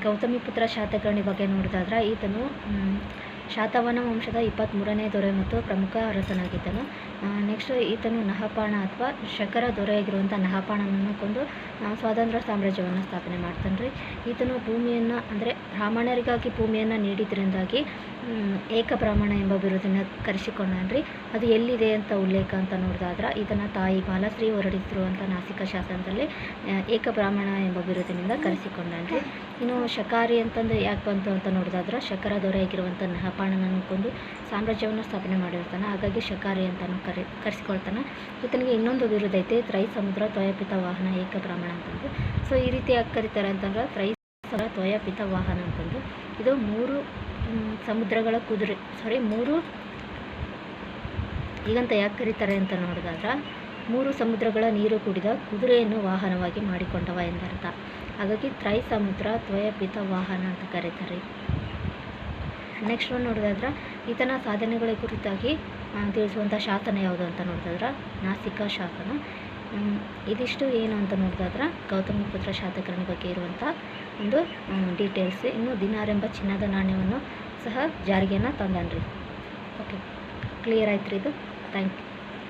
ಗೌತಮಿಪುತ್ರ ಶಾತಕರ್ಣಿ ಬಗ್ಗೆ ನೋಡೋದಾದ್ರೆ ಈತನು ಶಾತವಾಹನ ವಂಶದ 23ನೇ ದೊರೆ ಮತ್ತು ಪ್ರಮುಖ ಅರಸನಾಗಿದ್ದನು. ನೆಕ್ಸ್ಟ್ ಈತನು ನಹಪಾಣ ಅಥವಾ ಶಕರ ದೊರೆಯಾಗಿರುವಂಥ ನಹಪಾಣನನ್ನು ಕೊಂದು ಸ್ವಾತಂತ್ರ್ಯ ಸಾಮ್ರಾಜ್ಯವನ್ನು ಸ್ಥಾಪನೆ ಮಾಡ್ತಾನೆ ರೀ. ಈತನು ಭೂಮಿಯನ್ನು ಅಂದರೆ ಬ್ರಾಹ್ಮಣರಿಗಾಗಿ ಭೂಮಿಯನ್ನು ನೀಡಿದ್ರಿಂದಾಗಿ ಏಕಬ್ರಾಹ್ಮಣ ಎಂಬ ಬಿರುದನ್ನು ಕರೆಸಿಕೊಂಡಾನ್ರಿ. ಅದು ಎಲ್ಲಿದೆ ಅಂತ ಉಲ್ಲೇಖ ಅಂತ ನೋಡಿದಾದ್ರೆ ಈತನ ತಾಯಿ ಬಾಲಶ್ರೀ ಹೊರಡಿಸಿರುವಂಥ ನಾಸಿಕ ಶಾಸನದಲ್ಲಿ ಏಕಬ್ರಾಹ್ಮಣ ಎಂಬ ಬಿರುದಿನಿಂದ ಕರೆಸಿಕೊಂಡಾನ್ರಿ. ಇನ್ನು ಶಕಾರಿ ಅಂತಂದು ಯಾಕೆ ಬಂತು ಅಂತ ನೋಡಿದಾದ್ರೆ ಶಕರ ದೊರೆಯಾಗಿರುವಂಥ ನಹಪಾಣನನ್ನು ಕೊಂದು ಸಾಮ್ರಾಜ್ಯವನ್ನು ಸ್ಥಾಪನೆ ಮಾಡಿರ್ತಾನೆ, ಹಾಗಾಗಿ ಶಕಾರಿ ಅಂತಲೂ ಕರೆಸಿಕೊಳ್ತಾನೆ. ಈತನಿಗೆ ಇನ್ನೊಂದು ಬಿರುದು ಐತೆ, ತ್ರೈಸಮುದ್ರ ತ್ವಯಪಿತ ವಾಹನ ಏಕಬ್ರಾಹ್ಮಣ ಅಂತಂದು. ಸೊ ಈ ರೀತಿ ಯಾಕೆ ಕರೀತಾರೆ ಅಂತಂದ್ರೆ ತ್ರೈಸಮುದ್ರ ತ್ವಯಪಿತ ವಾಹನ ಅಂತಂದು ಇದು 3 ಸಮುದ್ರಗಳ ಕುದುರೆ 3 ಈಗಂತ ಯಾಕೆ ಕರೀತಾರೆ ಅಂತ ನೋಡಿದಾದ್ರೆ 3 ಸಮುದ್ರಗಳ ನೀರು ಕುಡಿದ ಕುದುರೆಯನ್ನು ವಾಹನವಾಗಿ ಮಾಡಿಕೊಂಡವ ಎಂದರ್ಥ. ಹಾಗಾಗಿ ತ್ರೈಸಮುದ್ರ ತ್ವಯಪಿತ ವಾಹನ ಅಂತ ಕರೀತಾರೆ. ನೆಕ್ಸ್ಟ್ ಒಂದು ನೋಡೋದಾದ್ರೆ ಈತನ ಸಾಧನೆಗಳ ಕುರಿತಾಗಿ ತಿಳಿಸುವಂಥ ಶಾಸನ ಯಾವುದು ಅಂತ ನೋಡಿದಾದ್ರೆ ನಾಸಿಕ ಶಾಸನ. ಇದಿಷ್ಟು ಏನು ಅಂತ ನೋಡಿದಾದ್ರೆ ಗೌತಮಿಪುತ್ರ ಶಾತಕರ್ಣಿ ಬಗ್ಗೆ ಇರುವಂಥ ಒಂದು ಡೀಟೇಲ್ಸ್. ಇನ್ನು ದಿನಾರ್ ಎಂಬ ಚಿನ್ನದ ನಾಣ್ಯವನ್ನು ಸಹ ಜಾರಿಗೆಯನ್ನು ತಂದನ್ರಿ. ಓಕೆ, ಕ್ಲಿಯರ್ ಆಯ್ತು ರೀ ಇದು. Thank you.